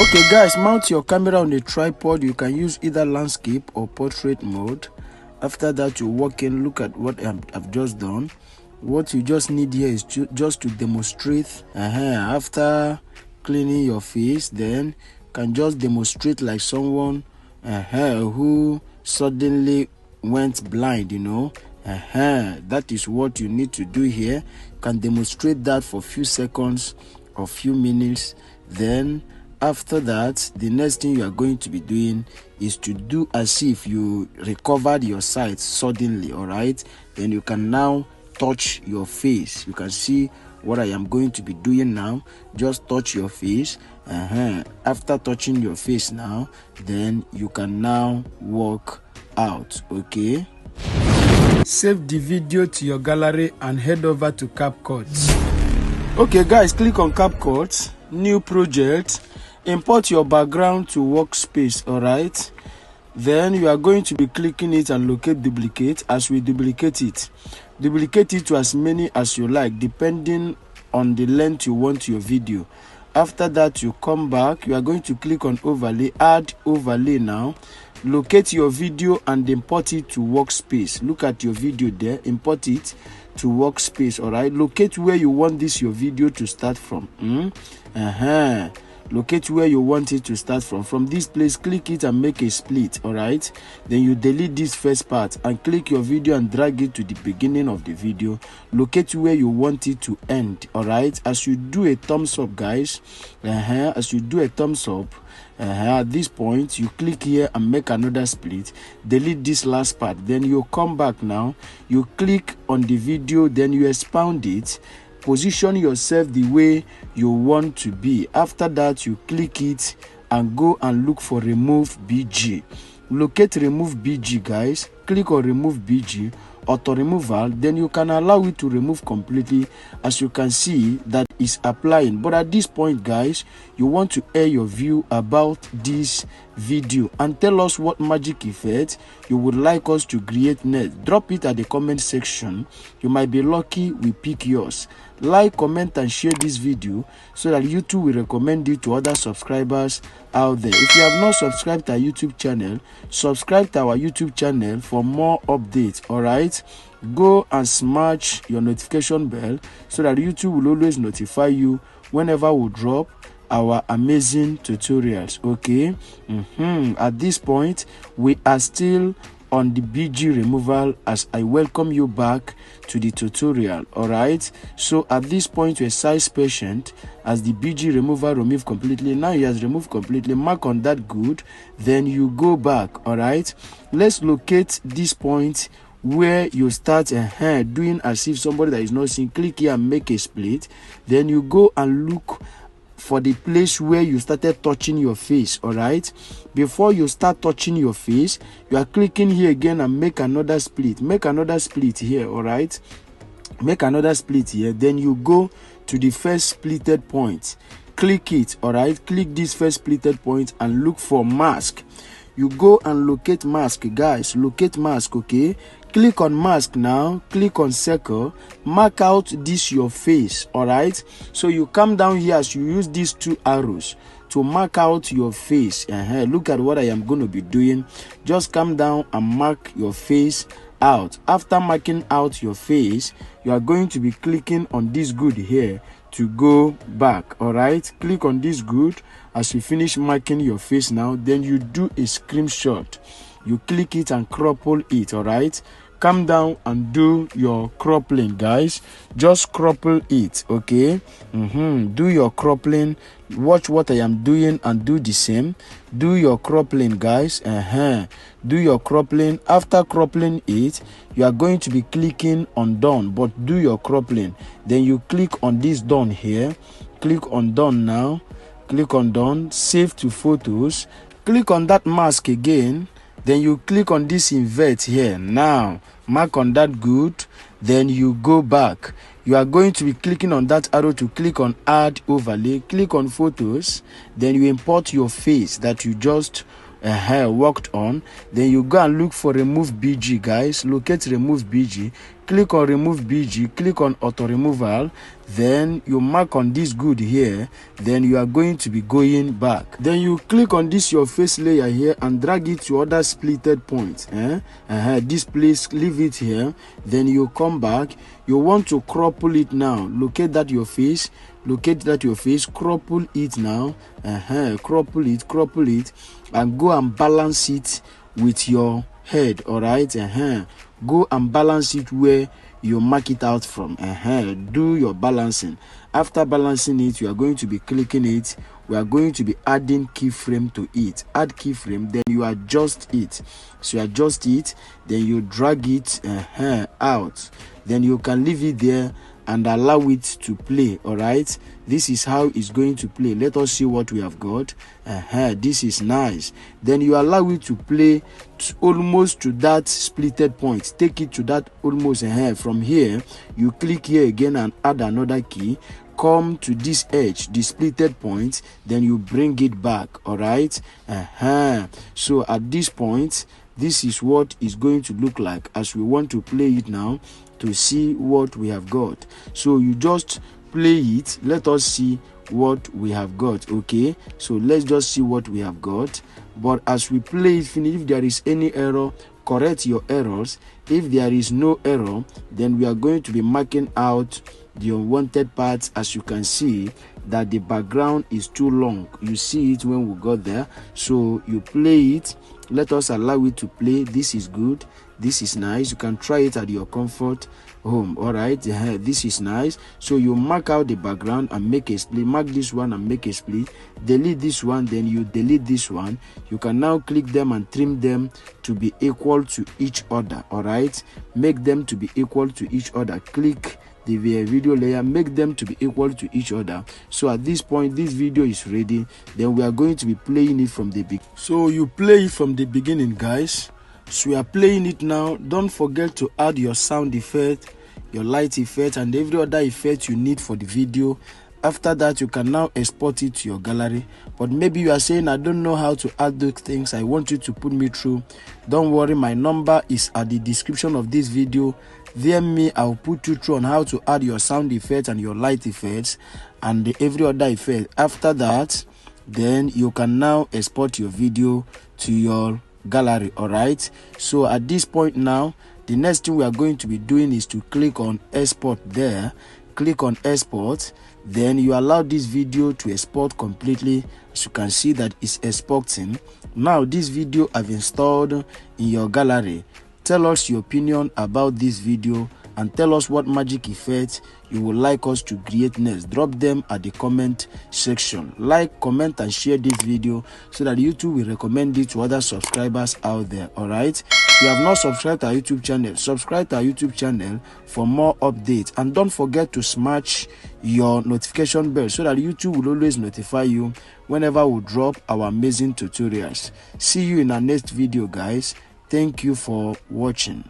Okay guys, mount your camera on a tripod. You can use either landscape or portrait mode. After that, you walk in, look at what I've just done. What you just need here is just to demonstrate. After cleaning your face, then you can just demonstrate like someone who suddenly went blind, you know. That is what you need to do here. You can demonstrate that for a few seconds or few minutes. Then after that, the next thing you are going to be doing is to do as if you recovered your sight suddenly. All right, then you can now touch your face. You can see what I am going to be doing now. Just touch your face. After touching your face now, then you can now walk out. Okay, save the video to your gallery and head over to CapCut. Okay guys, click on CapCut, new project, import your background to workspace. All right, then you are going to be clicking it and locate duplicate. As we duplicate it to as many as you like, depending on the length you want your video. After that, you come back, you are going to click on overlay, add overlay. Now locate your video and import it to workspace. Look at your video there, import it to workspace. All right, locate where you want this your video to start from. Locate where you want it to start from this place, click it and make a split. All right, then you delete this first part and click your video and drag it to the beginning of the video. Locate where you want it to end. All right, as you do a thumbs up guys, as you do a thumbs up, at this point you click here and make another split, delete this last part. Then you come back, now you click on the video, then you expand it, position yourself the way you want to be. After that, you click it and go and look for remove BG. Locate remove BG guys, click on remove BG, auto removal. Then you can allow it to remove completely. As you can see, that is applying. But at this point guys, you want to air your view about this video and tell us what magic effect you would like us to create next. Drop it at the comment section. You might be lucky we pick yours. Like, comment and share this video so that YouTube will recommend it to other subscribers out there. If you have not subscribed to our YouTube channel, subscribe to our YouTube channel for more updates. All right, go and smash your notification bell so that YouTube will always notify you whenever we drop our amazing tutorials. Okay, at this point we are still on the BG removal as I welcome you back to the tutorial. All right, so at this point you exercise patient as the BG removal remove completely. Now he has removed completely. Mark on that good, then you go back. All right, let's locate this point where you start doing as if somebody that is not seeing. Click here and make a split. Then you go and look for the place where you started touching your face. All right, before you start touching your face, you are clicking here again and make another split. Make another split here. All right, make another split here. Then you go to the first splitted point, click it. All right, click this first splitted point and look for mask. You go and locate mask guys, locate mask. Okay, click on mask. Now click on circle, mark out this your face. All right, so you come down here as you use these two arrows to mark out your face. Look at what I am going to be doing. Just come down and mark your face out. After marking out your face, you are going to be clicking on this good here to go back. All right, click on this good as you finish marking your face. Now then you do a screenshot, you click it and cropple it. All right, come down and do your cropping guys, just cropple it. Okay, do your cropping. Watch what I am doing and do the same. Do your cropping guys. Do your cropping. After cropping it, you are going to be clicking on done, but do your cropping. Then you click on this done here, click on done. Now click on done, save to photos, click on that mask again. Then you click on this invert here. Now mark on that good, then you go back. You are going to be clicking on that arrow to click on add overlay, click on photos, then you import your face that you just worked on. Then you go and look for remove BG guys, locate remove BG, click on remove BG, click on auto removal, then you mark on this good here, then you are going to be going back. Then you click on this your face layer here and drag it to other splitted points. This place, leave it here, then you come back. You want to crumple it now. Locate that your face, crumple it now, crumple it, and go and balance it with your head. All right, go and balance it where you mark it out from. Do your balancing. After balancing it, you are going to be clicking it. We are going to be adding keyframe to it. Add keyframe, then you adjust it. So you adjust it, then you drag it out. Then you can leave it there and allow it to play. All right, this is how it's going to play. Let us see what we have got. This is nice. Then you allow it to play almost to that splitted point. Take it to that almost. From here you click here again and add another key. Come to this edge, the splitted point, then you bring it back. All right, so at this point, this is what is going to look like as we want to play it now to see what we have got. So you just play it. Let us see what we have got. Okay, so let's just see what we have got. But as we play it finish, if there is any error, correct your errors. If there is no error, then we are going to be marking out the unwanted parts. As you can see that the background is too long. You see it when we got there. So you play it. Let us allow it to play. This is good. This is nice. You can try it at your comfort home. All right, this is nice. So you mark out the background and make a split. Mark this one and make a split. Delete this one, then you delete this one. You can now click them and trim them to be equal to each other. All right, make them to be equal to each other. Click the video layer, make them to be equal to each other. So at this point, this video is ready. Then we are going to be playing it from the beginning. So you play it from the beginning, guys. So we are playing it now. Don't forget to add your sound effect, your light effect, and every other effect you need for the video. After that, you can now export it to your gallery. But maybe you are saying, I don't know how to add those things. I want you to put me through. Don't worry, my number is at the description of this video. DM me, I'll put you through on how to add your sound effects and your light effects and every other effect. After that, then you can now export your video to your gallery. All right, so at this point now, the next thing we are going to be doing is to click on export there. Click on export, then you allow this video to export completely. As you can see that it's exporting. Now this video I've installed in your gallery. Tell us your opinion about this video and tell us what magic effect you would like us to create next. Drop them at the comment section. Like, comment and share this video so that YouTube will recommend it to other subscribers out there. All right, if you have not subscribed to our YouTube channel, subscribe to our YouTube channel for more updates, and don't forget to smash your notification bell so that YouTube will always notify you whenever we drop our amazing tutorials. See you in our next video, guys. Thank you for watching.